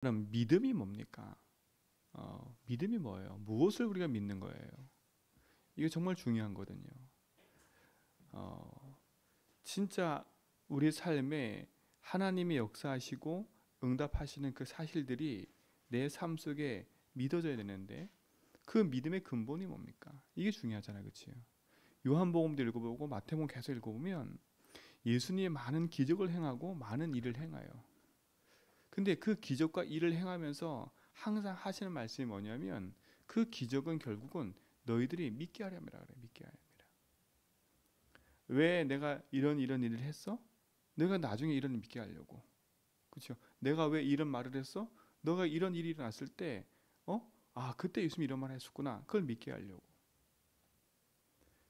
그럼 믿음이 뭡니까? 믿음이 뭐예요? 무엇을 우리가 믿는 거예요? 이게 정말 중요한 거거든요. 어, 진짜 우리 삶에 하나님이 역사하시고 응답하시는 그 사실들이 내 삶 속에 믿어져야 되는데 그 믿음의 근본이 뭡니까? 이게 중요하잖아요, 그렇죠? 요한복음도 읽어보고 마태복음 계속 읽어보면 예수님이 많은 기적을 행하고 많은 일을 행해요. 근데 그 기적과 일을 행하면서 항상 하시는 말씀이 뭐냐면 그 기적은 결국은 너희들이 믿게 하렵니다. 그래, 믿게 하렵니다. 왜 내가 이런 일을 했어? 내가 나중에 이런 일 믿게 하려고. 그렇죠? 내가 왜 이런 말을 했어? 너가 이런 일이 일어났을 때, 그때 예수님이 이런 말을 했었구나. 그걸 믿게 하려고.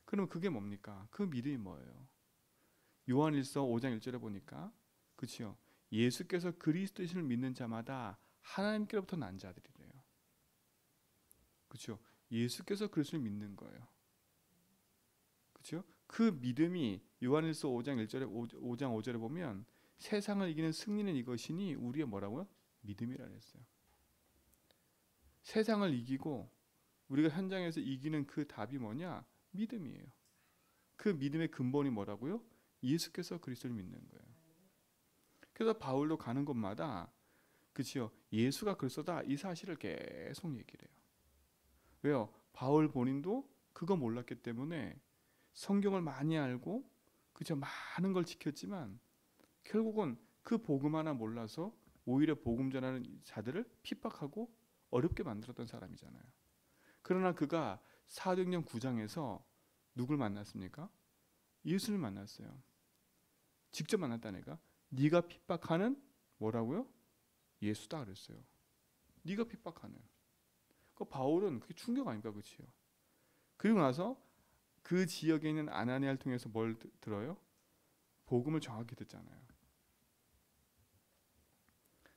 그럼 그게 뭡니까? 그 믿음이 뭐예요? 요한일서 5장 1절에 보니까, 그렇죠? 예수께서 그리스도이심을 믿는 자마다 하나님께로부터 난 자들이래요. 그렇죠? 예수께서 그리스도를 믿는 거예요. 그렇죠? 그 믿음이 요한일서 5장 1절에 5장 5절에 보면 세상을 이기는 승리는 이것이니 우리의 뭐라고요? 믿음이라 했어요. 세상을 이기고 우리가 현장에서 이기는 그 답이 뭐냐? 믿음이에요. 그 믿음의 근본이 뭐라고요? 예수께서 그리스도를 믿는 거예요. 그래서 바울로 가는 곳마다 그치요? 예수가 그리스도다 이 사실을 계속 얘기를 해요. 왜요? 바울 본인도 그거 몰랐기 때문에 성경을 많이 알고 그쵸? 많은 걸 지켰지만 결국은 그 복음 하나 몰라서 오히려 복음 전하는 자들을 핍박하고 어렵게 만들었던 사람이잖아요. 그러나 그가 사도행전 9장에서 누굴 만났습니까? 예수를 만났어요. 직접 만났다니까. 네가 핍박하는 뭐라고요? 예수다 그랬어요. 네가 핍박하는. 그 바울은 그게 충격 아닙니까, 그렇지요? 그리고 나서 그 지역에 있는 아나니아를 통해서 뭘 들어요? 복음을 정확히 듣잖아요.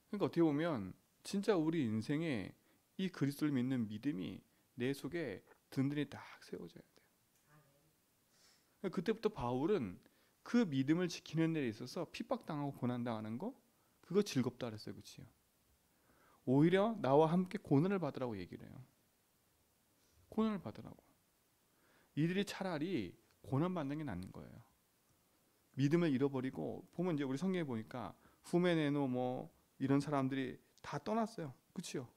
그러니까 어떻게 보면 진짜 우리 인생에 이 그리스도를 믿는 믿음이 내 속에 든든히 딱 세워져야 돼요. 그러니까 그때부터 바울은 그 믿음을 지키는 데 있어서 핍박당하고 고난당하는 거 그거 즐겁다 그랬어요. 그렇지요? 오히려 나와 함께 고난을 받으라고 얘기를 해요. 고난을 받으라고. 이들이 차라리 고난받는 게 낫는 거예요. 믿음을 잃어버리고 보면 이제 우리 성경에 보니까 후메네노 뭐 이런 사람들이 다 떠났어요. 그렇죠?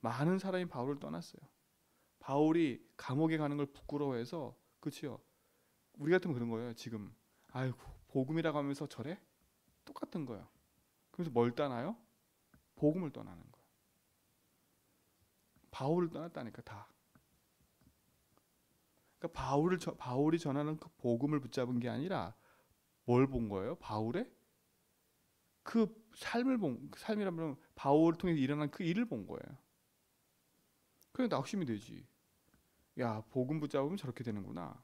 많은 사람이 바울을 떠났어요. 바울이 감옥에 가는 걸 부끄러워해서 그렇죠? 우리 같으면 그런 거예요. 지금 아이고 복음이라고 하면서 저래? 똑같은 거예요. 그래서 뭘 떠나요? 복음을 떠나는 거예요. 바울을 떠났다니까 다. 그러니까 바울이 전하는 그 복음을 붙잡은 게 아니라 뭘 본 거예요? 바울의 그 삶이라면 바울을 통해서 일어난 그 일을 본 거예요. 그냥 낙심이 되지. 야, 복음 붙잡으면 저렇게 되는구나.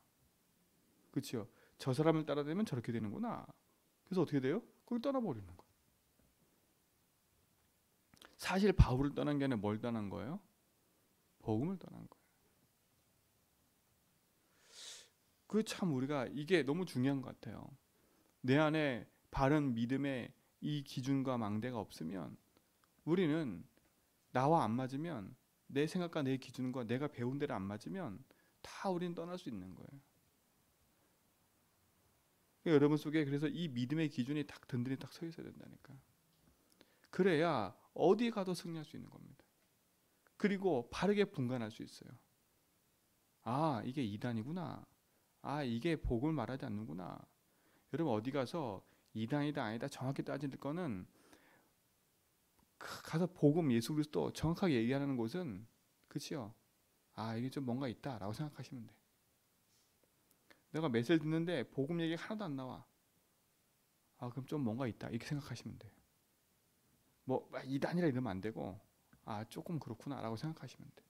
그렇죠? 저 사람을 따라다니면 저렇게 되는구나. 그래서 어떻게 돼요? 그걸 떠나버리는 거예요. 사실 바울을 떠난 게 아니라 뭘 떠난 거예요? 복음을 떠난 거예요. 그 참 우리가 이게 너무 중요한 것 같아요. 내 안에 바른 믿음의 이 기준과 망대가 없으면 우리는 나와 안 맞으면 내 생각과 내 기준과 내가 배운 대로 안 맞으면 다 우리는 떠날 수 있는 거예요. 그러니까 여러분 속에 그래서 이 믿음의 기준이 딱 든든히 딱 서 있어야 된다니까. 그래야 어디 가도 승리할 수 있는 겁니다. 그리고 바르게 분간할 수 있어요. 아, 이게 이단이구나. 아, 이게 복음을 말하지 않는구나. 여러분 어디 가서 이단이다 아니다 정확히 따질 거는 가서 복음 예수 그리스도 정확하게 얘기하는 곳은 그치요. 아, 이게 좀 뭔가 있다라고 생각하시면 돼. 내가 메시지 듣는데 복음 얘기가 하나도 안 나와. 아, 그럼 좀 뭔가 있다 이렇게 생각하시면 돼. 뭐 이단이라 이러면 안 되고 아, 조금 그렇구나라고 생각하시면 돼.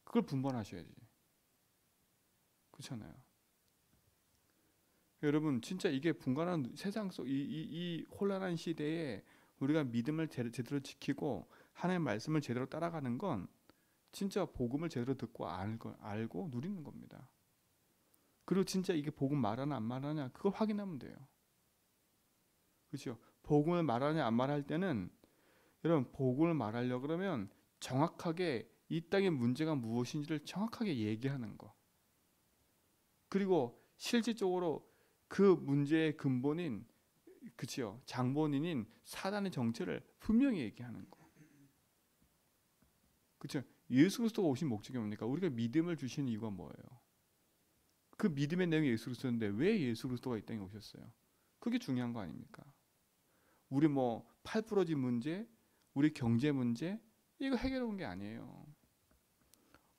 그걸 분별하셔야지. 그렇잖아요. 여러분 진짜 이게 분간한 세상 속 이 혼란한 시대에 우리가 믿음을 제대로 지키고 하나님의 말씀을 제대로 따라가는 건 진짜 복음을 제대로 듣고 알고 누리는 겁니다. 그리고 진짜 이게 복음 말하나 안 말하냐 그걸 확인하면 돼요. 그렇죠? 복음을 말하냐 안 말할 때는 여러분 복음을 말하려 그러면 정확하게 이 땅의 문제가 무엇인지를 정확하게 얘기하는 거. 그리고 실질적으로 그 문제의 근본인 그치요 장본인인 사단의 정체를 분명히 얘기하는 거. 그렇죠? 예수 그리스도가 오신 목적이 뭡니까? 우리가 믿음을 주시는 이유가 뭐예요? 그 믿음의 내용이 예수 그리스도인데 왜 예수 그리스도가 이 땅에 오셨어요? 그게 중요한 거 아닙니까? 우리 뭐 팔 부러진 문제, 우리 경제 문제 이거 해결해 온 게 아니에요.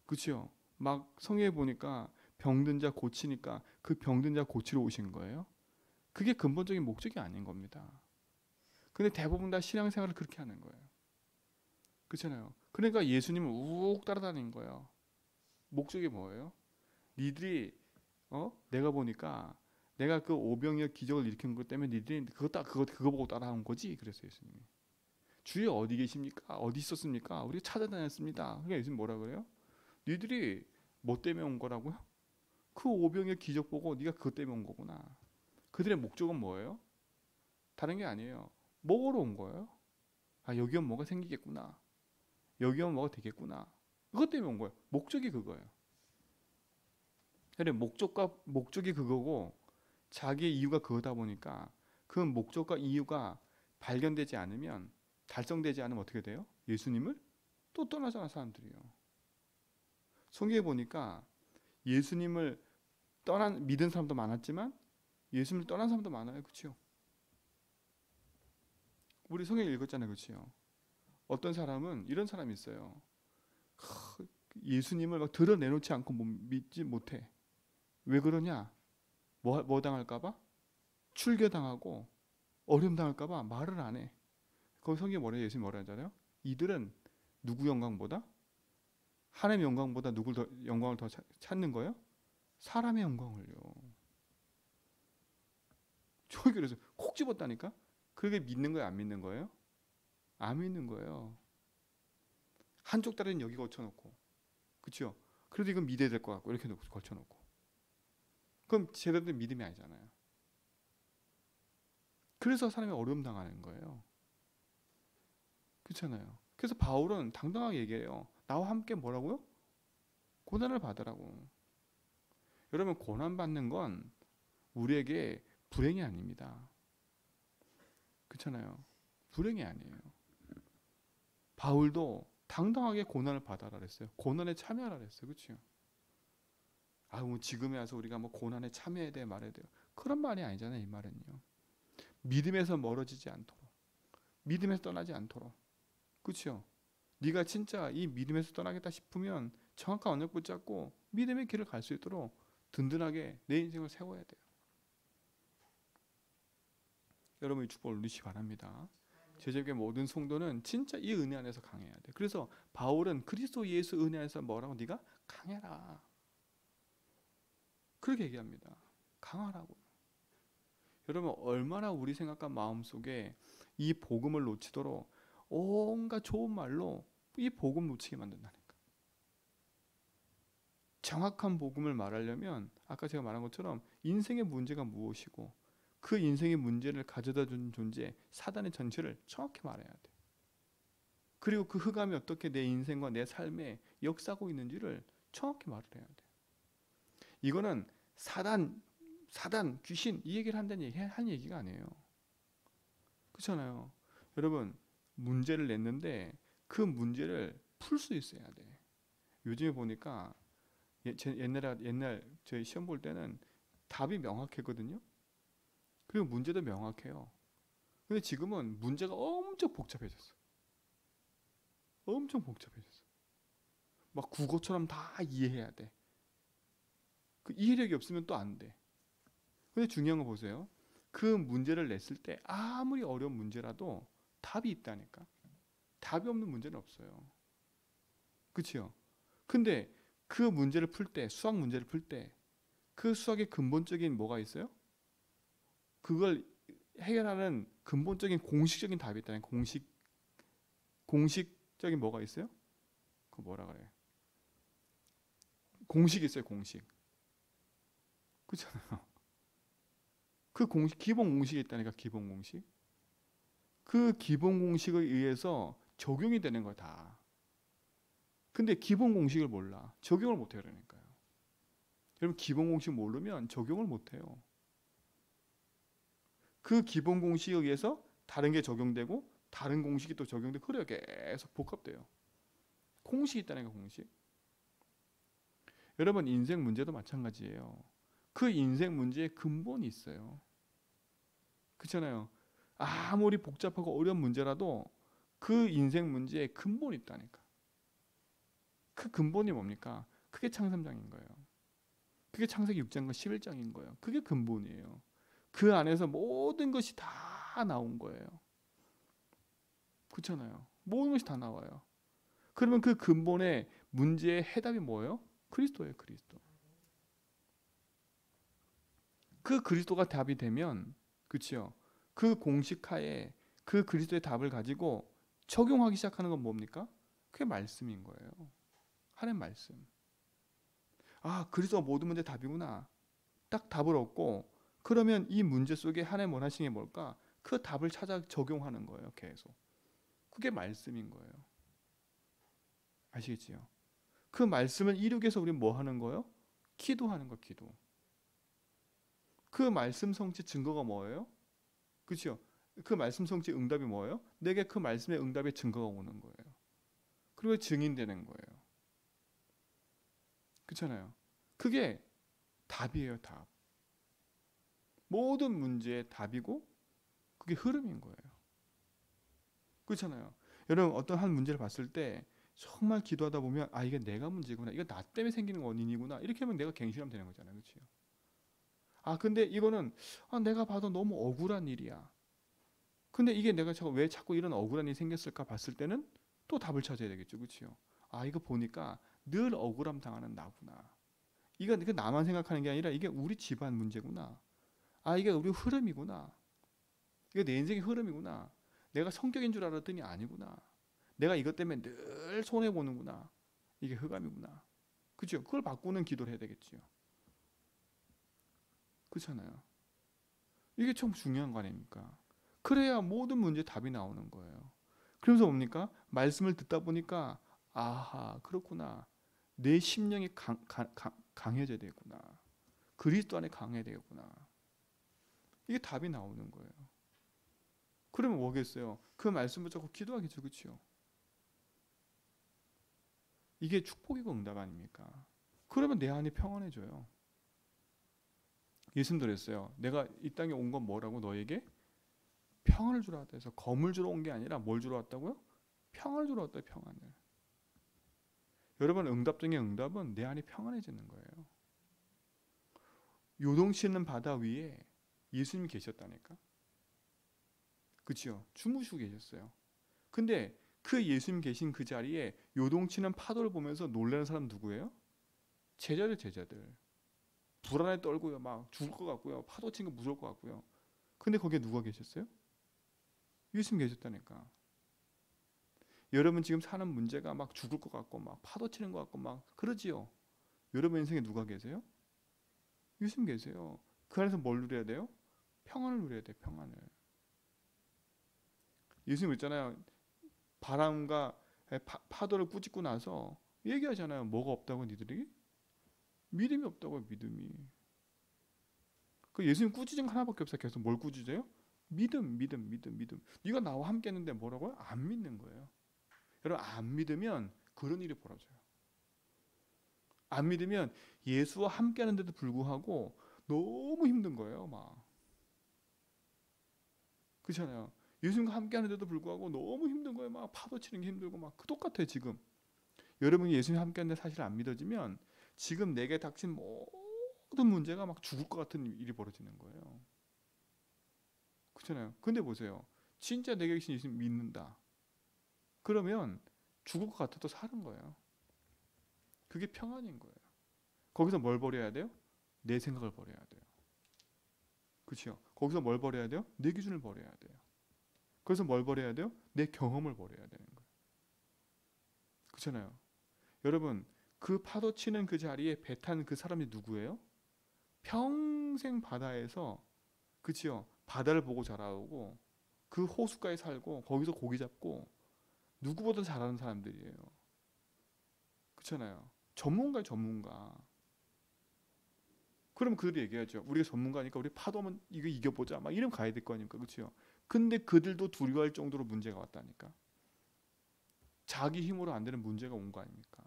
그렇죠? 막 성경에 보니까 병든 자 고치니까 그 병든 자 고치러 오신 거예요. 그게 근본적인 목적이 아닌 겁니다. 근데 대부분 다 신앙생활을 그렇게 하는 거예요. 그렇잖아요. 그러니까 예수님을 욱 따라다니는 거예요. 목적이 뭐예요? 니들이 내가 보니까 내가 그 오병이어 기적을 일으킨 것 때문에 니들이 그거 보고 따라온 거지. 그래서 예수님이 주여 어디 계십니까? 어디 있었습니까? 우리가 찾아다녔습니다. 그러니까 예수님 뭐라 그래요? 니들이 뭐 때문에 온 거라고요? 그 오병이어 기적 보고 네가 그것 때문에 온 거구나. 그들의 목적은 뭐예요? 다른 게 아니에요. 먹으러 온 거예요. 아 여기 오면 뭐가 생기겠구나. 여기 오면 뭐가 되겠구나. 그것 때문에 온 거예요. 목적이 그거예요. 그래 목적이 그거고 자기의 이유가 그거다 보니까 그 목적과 이유가 발견되지 않으면 달성되지 않으면 어떻게 돼요? 예수님을 또 떠나잖아 사람들이요. 성경에 보니까 예수님을 믿은 사람도 많았지만 예수님을 떠난 사람도 많아요. 그렇죠? 우리 성경 읽었잖아요. 그렇죠? 어떤 사람은 이런 사람이 있어요. 예수님을 막 드러내놓지 않고 믿지 못해. 왜 그러냐? 뭐 당할까봐? 출교당하고 어려움 당할까봐 말을 안 해. 거기 성경에 뭐래요? 예수님 뭐라 하잖아요? 이들은 누구 영광보다? 하나님의 영광보다 영광을 더 찾는 거예요? 사람의 영광을요. 저기 그래서 콕 집었다니까? 그게 믿는 거예요? 안 믿는 거예요? 안 믿는 거예요. 한쪽 다리는 여기 걸쳐놓고 그렇죠? 그래도 이건 믿어야 될 것 같고 이렇게 걸쳐놓고 그럼 제대로 된 믿음이 아니잖아요. 그래서 사람이 어려움 당하는 거예요. 그렇잖아요. 그래서 바울은 당당하게 얘기해요. 나와 함께 뭐라고요? 고난을 받으라고. 여러분 고난 받는 건 우리에게 불행이 아닙니다. 그렇잖아요. 불행이 아니에요. 바울도 당당하게 고난을 받아라 그랬어요. 고난에 참여하라 그랬어요. 그렇죠? 뭐 지금에 와서 우리가 뭐 고난에 참여해야 돼 말해야 돼요. 그런 말이 아니잖아요. 이 말은요. 믿음에서 멀어지지 않도록, 믿음에서 떠나지 않도록, 그렇죠? 네가 진짜 이 믿음에서 떠나겠다 싶으면 정확한 언약 붙잡고 믿음의 길을 갈 수 있도록 든든하게 내 인생을 세워야 돼요. 여러분이 축복을 누리시기 바랍니다. 제자교회 모든 성도는 진짜 이 은혜 안에서 강해야 돼. 그래서 바울은 그리스도 예수 은혜 안에서 뭐라고? 네가 강해라. 그렇게 얘기합니다. 강하라고. 여러분 얼마나 우리 생각과 마음속에 이 복음을 놓치도록 온갖 좋은 말로 이 복음 놓치게 만든다니까. 정확한 복음을 말하려면 아까 제가 말한 것처럼 인생의 문제가 무엇이고 그 인생의 문제를 가져다 준 존재 사단의 전체를 정확히 말해야 돼. 그리고 그 흑암이 어떻게 내 인생과 내 삶에 역사하고 있는지를 정확히 말을 해야 돼. 이거는 사단, 귀신 이 얘기를 한 얘기가 아니에요. 그렇잖아요. 여러분 문제를 냈는데 그 문제를 풀 수 있어야 돼. 요즘에 보니까 옛날 저희 시험 볼 때는 답이 명확했거든요. 그리고 문제도 명확해요. 근데 지금은 문제가 엄청 복잡해졌어. 엄청 복잡해졌어. 막 국어처럼 다 이해해야 돼. 그 이해력이 없으면 또 안 돼. 근데 중요한 거 보세요. 그 문제를 냈을 때 아무리 어려운 문제라도 답이 있다니까. 답이 없는 문제는 없어요. 그치요? 근데 그 문제를 풀 때, 수학 문제를 풀 때 그 수학의 근본적인 뭐가 있어요? 그걸 해결하는 근본적인 공식적인 답이 있다는 공식적인 뭐가 있어요? 그 뭐라 그래요? 공식이 있어요, 공식. 그렇잖아요. 그 공식 기본 공식이 있다니까 기본 공식. 그 기본 공식에 의해서 적용이 되는 거야 다. 근데 기본 공식을 몰라. 적용을 못해요. 그러니까요. 여러분 기본 공식 모르면 적용을 못해요. 그 기본 공식에 의해서 다른 게 적용되고 다른 공식이 또 적용되고 그래요. 계속 복합돼요. 공식이 있다는 거 공식. 여러분 인생 문제도 마찬가지예요. 그 인생 문제에 근본이 있어요. 그렇잖아요. 아무리 복잡하고 어려운 문제라도 그 인생 문제에 근본이 있다니까. 그 근본이 뭡니까? 그게 창세장인 거예요. 그게 창세기 6장과 11장인 거예요. 그게 근본이에요. 그 안에서 모든 것이 다 나온 거예요. 그렇잖아요. 모든 것이 다 나와요. 그러면 그 근본의 문제의 해답이 뭐예요? 그리스도예요. 그리스도. 그 그리스도가 답이 되면 그렇죠. 그 공식하에 그 그리스도의 답을 가지고 적용하기 시작하는 건 뭡니까? 그게 말씀인 거예요. 하나님 말씀. 아, 그리스도가 모든 문제 답이구나. 딱 답을 얻고 그러면 이 문제 속에 하나님 원하시는 게 뭘까? 그 답을 찾아 적용하는 거예요. 계속. 그게 말씀인 거예요. 아시겠지요? 그 말씀을 이루기 위해서 우리는 뭐 하는 거예요? 기도하는 거, 기도. 그 말씀 성취 증거가 뭐예요? 그렇죠? 그 말씀 성취 응답이 뭐예요? 내게 그 말씀의 응답의 증거가 오는 거예요. 그리고 증인되는 거예요. 그렇잖아요. 그게 답이에요, 답. 모든 문제의 답이고 그게 흐름인 거예요. 그렇잖아요. 여러분 어떤 한 문제를 봤을 때 정말 기도하다 보면 아 이게 내가 문제구나. 이거 나 때문에 생기는 원인이구나. 이렇게 하면 내가 갱신하면 되는 거잖아요. 그렇죠? 아 근데 이거는 아, 내가 봐도 너무 억울한 일이야. 근데 이게 내가 왜 자꾸 이런 억울한 일이 생겼을까 봤을 때는 또 답을 찾아야 되겠죠. 그렇죠? 아 이거 보니까 늘 억울함 당하는 나구나. 이거 나만 생각하는 게 아니라 이게 우리 집안 문제구나. 아 이게 우리 흐름이구나. 이게 내 인생의 흐름이구나. 내가 성격인 줄 알았더니 아니구나. 내가 이것 때문에 늘 손해 보는구나. 이게 흑암이구나. 그죠? 그걸 바꾸는 기도를 해야 되겠지요. 그렇잖아요. 이게 참 중요한 거 아닙니까? 그래야 모든 문제 답이 나오는 거예요. 그러면서 뭡니까? 말씀을 듣다 보니까 아하 그렇구나. 내 심령이 강해져야 되구나. 그리스도 안에 강해야 되겠구나. 이게 답이 나오는 거예요. 그러면 뭐겠어요? 그 말씀 붙잡고 기도하겠죠. 그렇죠? 이게 축복이고 응답 아닙니까? 그러면 내 안이 평안해져요. 예수님도 그랬어요. 내가 이 땅에 온 건 뭐라고 너에게? 평안을 주러 왔다 해서 검을 주러 온 게 아니라 뭘 주러 왔다고요? 평안을 주러 왔다. 평안을. 여러분 응답 중에 응답은 내 안이 평안해지는 거예요. 요동치는 바다 위에 예수님이 계셨다니까. 그렇죠? 주무시고 계셨어요. 근데 그 예수님 계신 그 자리에 요동치는 파도를 보면서 놀라는 사람 누구예요? 제자들. 불안에 떨고요. 막 죽을 것 같고요. 파도 치는 거 무서울 것 같고요. 근데 거기에 누가 계셨어요? 예수님 계셨다니까. 여러분 지금 사는 문제가 막 죽을 것 같고 막 파도 치는 것 같고 막 그러지요. 여러분 인생에 누가 계세요? 예수님 계세요. 그 안에서 뭘 누려야 돼요? 평안을 누려야 돼요. 평안을. 예수님 있잖아요. 바람과 파도를 꾸짖고 나서 얘기하잖아요. 뭐가 없다고 니들이? 믿음이 없다고요. 믿음이. 그 예수님 꾸짖은 거 하나밖에 없어요. 계속 뭘 꾸짖어요? 믿음. 네가 나와 함께 했는데 뭐라고요? 안 믿는 거예요. 여러분 안 믿으면 그런 일이 벌어져요. 안 믿으면 예수와 함께 하는데도 불구하고 너무 힘든 거예요. 막. 그렇잖아요. 예수님과 함께 하는데도 불구하고 너무 힘든 거예요. 막 파도 치는 게 힘들고 막 똑같아요. 지금. 여러분이 예수님 함께 하는데 사실 안 믿어지면 지금 내게 닥친 모든 문제가 막 죽을 것 같은 일이 벌어지는 거예요. 그렇잖아요. 근데 보세요. 진짜 내게 계신 예수님 믿는다. 그러면 죽을 것 같아도 사는 거예요. 그게 평안인 거예요. 거기서 뭘 버려야 돼요? 내 생각을 버려야 돼요. 그렇죠? 거기서 뭘 버려야 돼요? 내 기준을 버려야 돼요. 그래서 뭘 버려야 돼요? 내 경험을 버려야 되는 거예요. 그렇잖아요. 여러분 그 파도 치는 그 자리에 배 탄 그 사람이 누구예요? 평생 바다에서 그치요? 바다를 보고 자라오고 그 호숫가에 살고 거기서 고기 잡고 누구보다 잘하는 사람들이에요. 그렇잖아요. 전문가예요, 전문가. 그럼 그들이 얘기하죠. 우리가 전문가니까 우리 파도면 이거 이겨보자. 막 이러면 가야 될 거 아닙니까? 그렇죠? 근데 그들도 두려워할 정도로 문제가 왔다니까. 자기 힘으로 안 되는 문제가 온 거 아닙니까?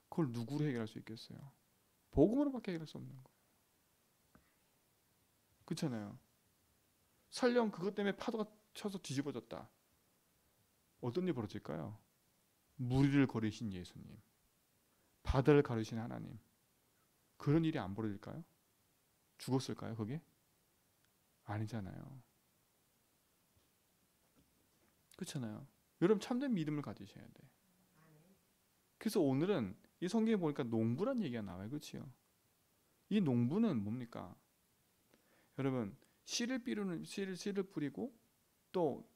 그걸 누구로 해결할 수 있겠어요? 복음으로밖에 해결할 수 없는 거예요. 그렇잖아요. 설령 그것 때문에 파도가 쳐서 뒤집어졌다. 어떤 일이 벌어질까요? 무리를 거리신 예수님, 바다를 가르신 하나님, 그런 일이 안 벌어질까요? 죽었을까요? 그게? 아니잖아요. 그렇잖아요. 여러분 참된 믿음을 가지셔야 돼. 그래서 오늘은 이 성경에 보니까 농부란 얘기가 나와요. 그렇죠? 이 농부는 뭡니까? 여러분 씨를 뿌리고 또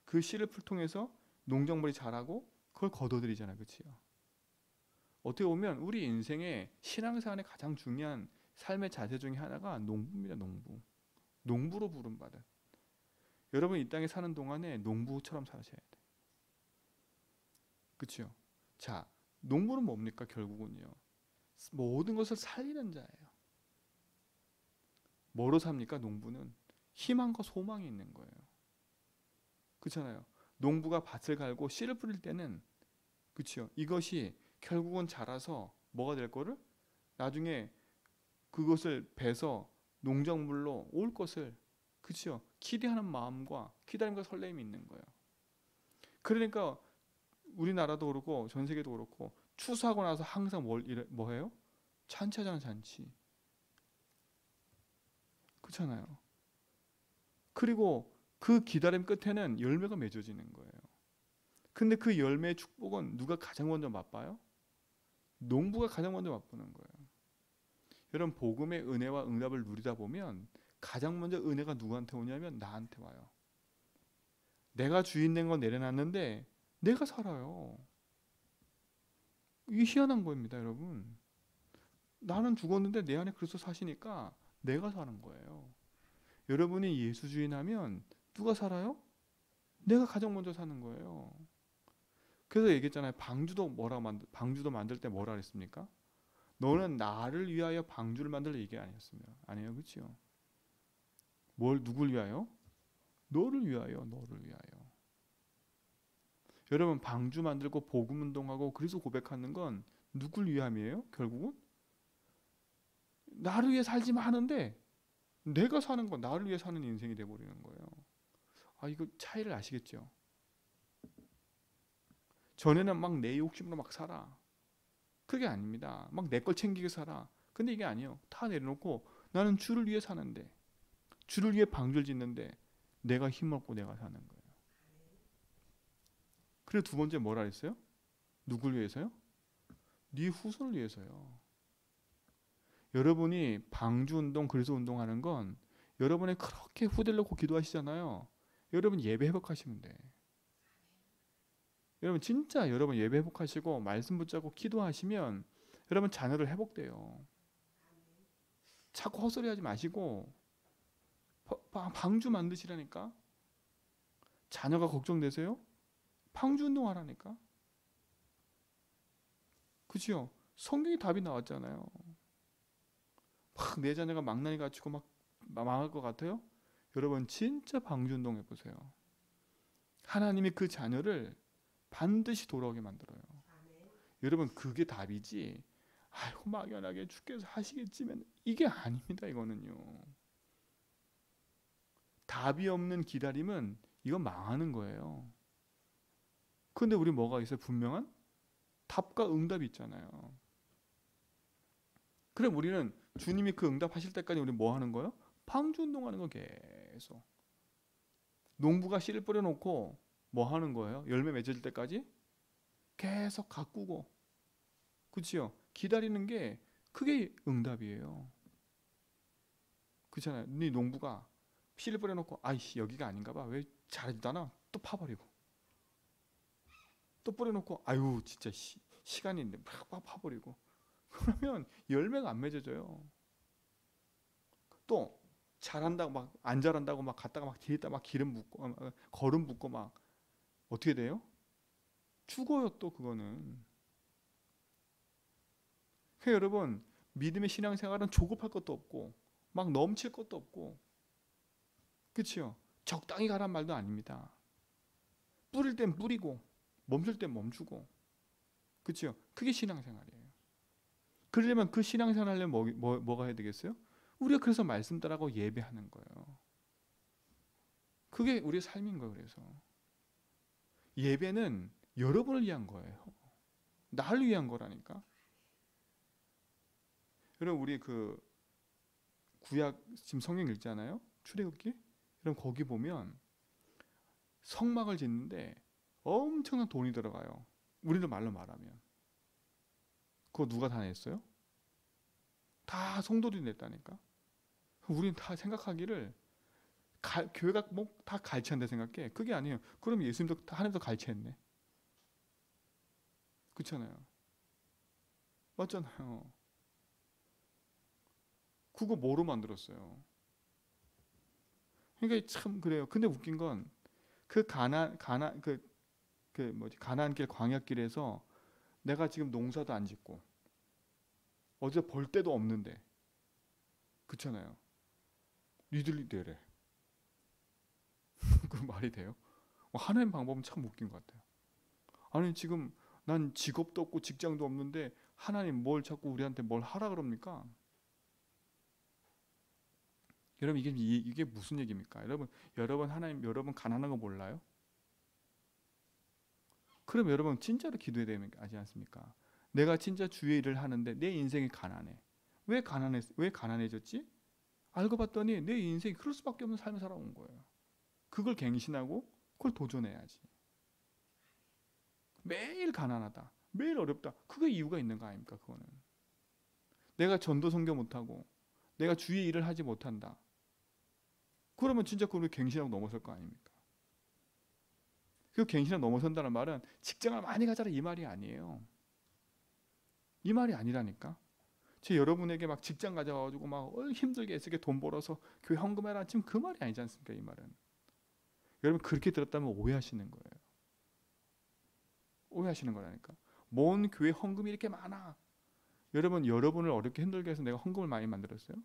그 씨를 통해서 농작물이 자라고 그걸 거둬들이잖아요. 그렇죠? 어떻게 보면 우리 인생의 신앙생활의 가장 중요한 삶의 자세 중에 하나가 농부입니다. 농부. 농부로 부름받은. 여러분 이 땅에 사는 동안에 농부처럼 사셔야 돼. 그렇죠? 자, 농부는 뭡니까? 결국은요. 모든 것을 살리는 자예요. 뭐로 삽니까? 농부는 희망과 소망이 있는 거예요. 그렇잖아요. 농부가 밭을 갈고 씨를 뿌릴 때는 그렇죠. 이것이 결국은 자라서 뭐가 될 거를 나중에 그것을 베서 농작물로 올 것을 그렇죠. 기대하는 마음과 기다림과 설렘이 있는 거예요. 그러니까 우리나라도 그렇고 전 세계도 그렇고 추수하고 나서 항상 뭐 해요? 잔치하잖아, 잔치. 그렇잖아요. 그리고 그 기다림 끝에는 열매가 맺어지는 거예요. 근데 그 열매의 축복은 누가 가장 먼저 맛봐요? 농부가 가장 먼저 맛보는 거예요. 여러분 복음의 은혜와 응답을 누리다 보면 가장 먼저 은혜가 누구한테 오냐면 나한테 와요. 내가 주인 된 건 내려놨는데 내가 살아요. 이게 희한한 겁니다, 여러분. 나는 죽었는데 내 안에 그리스도 사시니까 내가 사는 거예요. 여러분이 예수 주인하면 누가 살아요? 내가 가장 먼저 사는 거예요. 그래서 얘기했잖아요. 방주도 만들 때 뭐라 그랬습니까? 너는 나를 위하여 방주를 만들라 얘기 아니었습니다. 아니에요, 그렇죠? 누굴 위하여? 너를 위하여, 너를 위하여. 여러분 방주 만들고 복음 운동하고 그리스도 고백하는 건 누굴 위함이에요? 결국은 나를 위해 살지만 하는데 내가 사는 건 나를 위해 사는 인생이 돼버리는 거예요. 아 이거 차이를 아시겠죠? 전에는 막 내 욕심으로 막 살아. 그게 아닙니다. 막 내 걸 챙기게 살아. 근데 이게 아니에요. 다 내려놓고 나는 주를 위해 사는데 주를 위해 방주를 짓는데 내가 힘없고 내가 사는 거예요. 그리고 두 번째 뭐라 했어요? 누굴 위해서요? 네 후손을 위해서요. 여러분이 방주 운동, 그리스도 운동하는 건 여러분이 그렇게 후대를 놓고 기도하시잖아요. 여러분 예배 회복하시면 돼. 여러분 진짜 여러분 예배 회복하시고 말씀 붙잡고 기도하시면 여러분 자녀들 회복돼요. 자꾸 헛소리하지 마시고 방주 만드시라니까. 자녀가 걱정되세요? 방주 운동하라니까. 그치요? 성경에 답이 나왔잖아요. 막 내 자녀가 망나니 갇히고 막 망할 것 같아요? 여러분 진짜 방주 운동 해보세요. 하나님이 그 자녀를 반드시 돌아오게 만들어요. 여러분 그게 답이지. 아이고 막연하게 주께서 하시겠지만 이게 아닙니다. 이거는요. 답이 없는 기다림은 이건 망하는 거예요. 근데 우리 뭐가 있어요? 분명한 답과 응답이 있잖아요. 그럼 우리는 주님이 그 응답하실 때까지 우리 뭐 하는 거예요? 방주 운동하는 거 계속. 농부가 씨를 뿌려놓고 뭐 하는 거예요? 열매 맺을 때까지 계속 가꾸고, 그치요? 기다리는 게 그게 응답이에요. 그렇잖아요. 네 농부가 씨를 뿌려놓고 아이씨 여기가 아닌가 봐. 왜 잘하지도 않아? 또 파버리고 또 뿌려놓고 아유 진짜 시간인데 막 파버리고 그러면 열매가 안 맺어져요. 또 잘한다고 막 안 잘한다고 막 갔다가 막 뒤에다 막 기름 붓고 거름 붓고 막 어떻게 돼요? 죽어요 또 그거는. 그러니까 여러분 믿음의 신앙생활은 조급할 것도 없고 막 넘칠 것도 없고 그렇죠? 적당히 가란 말도 아닙니다. 뿌릴 땐 뿌리고 멈출 땐 멈추고 그렇죠? 그게 신앙생활이에요. 그러려면 그 신앙생활 하려면 뭐가 해야 되겠어요? 우리가 그래서 말씀 따라고 예배하는 거예요. 그게 우리의 삶인 거예요. 그래서 예배는 여러분을 위한 거예요. 나를 위한 거라니까. 여러분 우리 그 구약 지금 성경 읽잖아요. 출애굽기. 그럼 거기 보면 성막을 짓는데 엄청난 돈이 들어가요. 우리는 말로 말하면 그거 누가 다 냈어요? 다 성도들이 냈다니까. 우리는 다 생각하기를 교회가 뭐 다 갈취한다 생각해. 그게 아니에요. 그럼 예수님도 하나님도 갈취했네. 그렇잖아요. 맞잖아요. 그거 뭐로 만들었어요? 그러니까 참 그래요. 근데 웃긴 건 그 가나안길 광야길에서 내가 지금 농사도 안 짓고 어제 벌 데도 없는데 그렇잖아요. 니들이 되래. 그 말이 돼요? 하나님 방법은 참 웃긴 것 같아요. 아니 지금 난 직업도 없고 직장도 없는데 하나님 뭘 자꾸 우리한테 뭘 하라 그럽니까? 여러분 이게 무슨 얘기입니까? 여러분 하나님 여러분 가난한 거 몰라요? 그럼 여러분 진짜로 기도해야 되는 게 아니지 않습니까? 내가 진짜 주의 일을 하는데 내 인생이 가난해. 왜 가난해졌지? 알고 봤더니 내 인생이 그럴 수밖에 없는 삶을 살아온 거예요. 그걸 갱신하고 그걸 도전해야지. 매일 가난하다. 매일 어렵다. 그게 이유가 있는 거 아닙니까? 그거는. 내가 전도 선교 못하고 내가 주의 일을 하지 못한다. 그러면 진짜 그걸 갱신하고 넘어설 거 아닙니까? 그 갱신하고 넘어선다는 말은 직장을 많이 가자라 이 말이 아니에요. 이 말이 아니라니까. 제 여러분에게 막 직장 가져가지고 막 힘들게 애쓰게 돈 벌어서 교회 헌금해라 지금 그 말이 아니지 않습니까? 이 말은. 여러분 그렇게 들었다면 오해하시는 거예요. 오해하시는 거라니까. 뭔 교회 헌금이 이렇게 많아. 여러분을 어렵게 힘들게 해서 내가 헌금을 많이 만들었어요?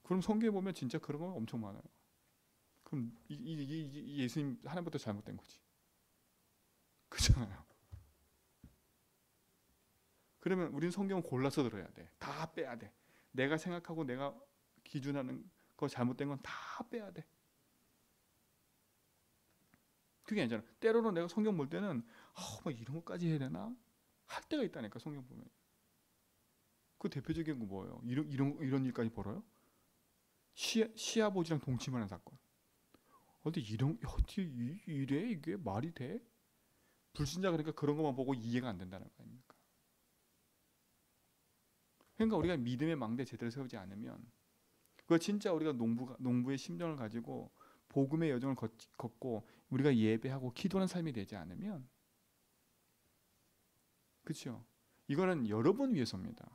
그럼 성경에 보면 진짜 그런 거 엄청 많아요. 그럼 이 예수님 하나님부터 잘못된 거지. 그렇잖아요. 그러면 우리는 성경을 골라서 들어야 돼. 다 빼야 돼. 내가 생각하고 내가 기준하는 거 잘못된 건 다 빼야 돼. 그게 아니잖아. 때로는 내가 성경 볼 때는 막 이런 것까지 해야 되나? 할 때가 있다니까 성경 보면. 그 대표적인 거 뭐예요? 이런 일까지 벌어요? 시아버지랑 동침하는 사건. 근데 어떻게 이래 이게 말이 돼? 불신자 그러니까 그런 것만 보고 이해가 안 된다는 거 아닙니까? 그러니까 우리가 믿음의 망대 제대로 세우지 않으면 그거 진짜 우리가 농부의 심정을 가지고 복음의 여정을 걷고 우리가 예배하고 기도하는 삶이 되지 않으면 그렇죠? 이거는 여러분 위해서입니다.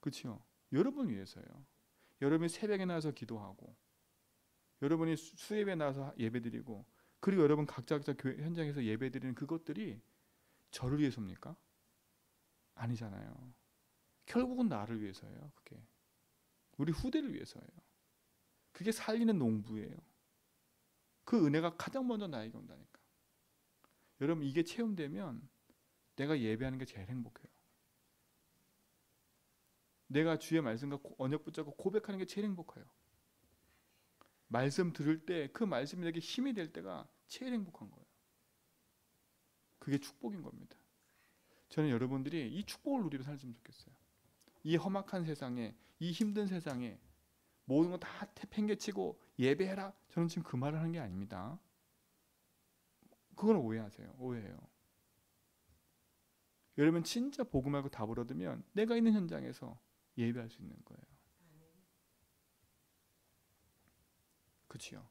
그렇죠? 여러분 위해서요. 여러분이 새벽에 나와서 기도하고 여러분이 수예배에 나와서 예배드리고 그리고 여러분 각자 교회 현장에서 예배드리는 그것들이 저를 위해서입니까? 아니잖아요. 결국은 나를 위해서예요. 그게 우리 후대를 위해서예요. 그게 살리는 농부예요. 그 은혜가 가장 먼저 나에게 온다니까. 여러분 이게 체험되면 내가 예배하는 게 제일 행복해요. 내가 주의 말씀과 언약 붙잡고 고백하는 게 제일 행복해요. 말씀 들을 때 그 말씀이 내게 힘이 될 때가 제일 행복한 거예요. 그게 축복인 겁니다. 저는 여러분들이 이 축복을 누리며 살았으면 좋겠어요. 이 험악한 세상에 이 힘든 세상에 모든 거 다 팽개치고 예배해라. 저는 지금 그 말을 하는 게 아닙니다. 그건 오해하세요. 오해해요. 여러분 진짜 복음하고 답을 얻으면 내가 있는 현장에서 예배할 수 있는 거예요. 그렇죠?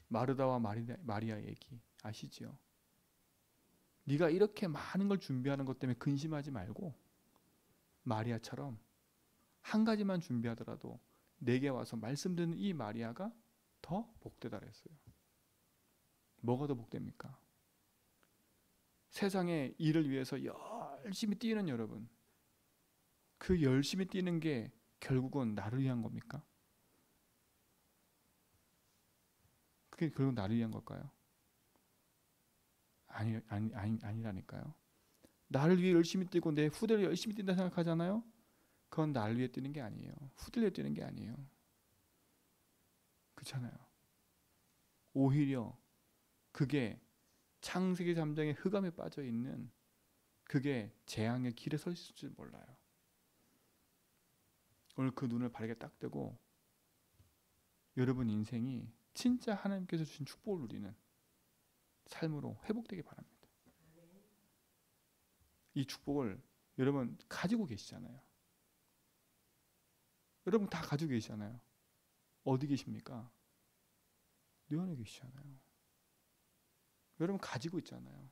마르다와 마리아 얘기 아시죠? 네가 이렇게 많은 걸 준비하는 것 때문에 근심하지 말고 마리아처럼 한 가지만 준비하더라도 내게 와서 말씀 듣는 이 마리아가 더 복되다 그랬어요. 뭐가 더 복됩니까? 세상의 일을 위해서 열심히 뛰는 여러분, 그 열심히 뛰는 게 결국은 나를 위한 겁니까? 그게 결국 나를 위한 걸까요? 아니라니까요. 나를 위해 열심히 뛰고 내 후대를 열심히 뛴다 생각하잖아요. 그건 나를 위해 뛰는 게 아니에요. 후대를 위해 뛰는 게 아니에요. 그렇잖아요. 오히려 그게 창세기 3장의 흑암에 빠져 있는 그게 재앙의 길에 서 있을 줄 몰라요. 오늘 그 눈을 바르게 딱 뜨고 여러분 인생이 진짜 하나님께서 주신 축복을 누리는 삶으로 회복되기 바랍니다. 이 축복을 여러분 가지고 계시잖아요. 여러분 다 가지고 계시잖아요. 어디 계십니까? 내 안에 계시잖아요. 여러분 가지고 있잖아요.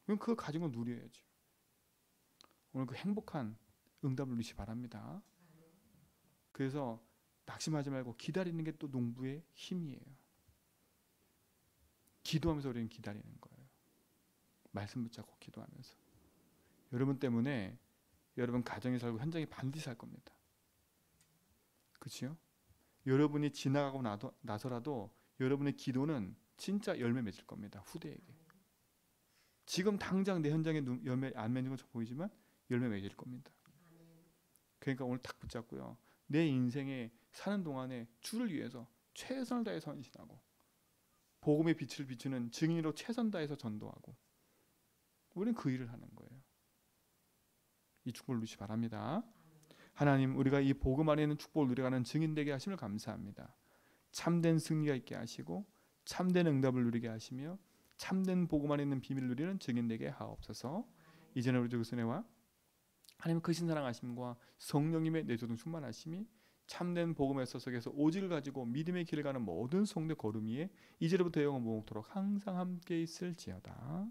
그럼 그거 가지고 누려야죠. 오늘 그 행복한 응답을 누리시 바랍니다. 그래서 낙심하지 말고 기다리는 게 또 농부의 힘이에요. 기도하면서 우리는 기다리는 거예요. 말씀 붙잡고 기도하면서. 여러분 때문에 여러분 가정이 살고 현장이 반드시 살 겁니다. 그렇죠? 여러분이 지나가고 나서라도 여러분의 기도는 진짜 열매 맺을 겁니다. 후대에게. 지금 당장 내 현장에 열매 안 맺는 것처럼 보이지만 열매 맺을 겁니다. 그러니까 오늘 딱 붙잡고요. 내 인생에 사는 동안에 주를 위해서 최선을 다해서 헌신하고 복음의 빛을 비추는 증인으로 최선 다해서 전도하고 우리는 그 일을 하는 거예요. 이 축복을 누리시 바랍니다. 하나님, 우리가 이 복음 안에 있는 축복을 누려가는 증인 되게 하심을 감사합니다. 참된 승리가 있게 하시고 참된 응답을 누리게 하시며 참된 복음 안에 있는 비밀을 누리는 증인 되게 하옵소서. 이제는 우리 주 은혜와 하나님의 크신 사랑하심과 성령님의 내조등 충만하심이 참된 복음의 서석에서 오직을 가지고 믿음의 길을 가는 모든 성도 걸음 위에 이제로부터 영원 무궁토록 항상 함께 있을지어다.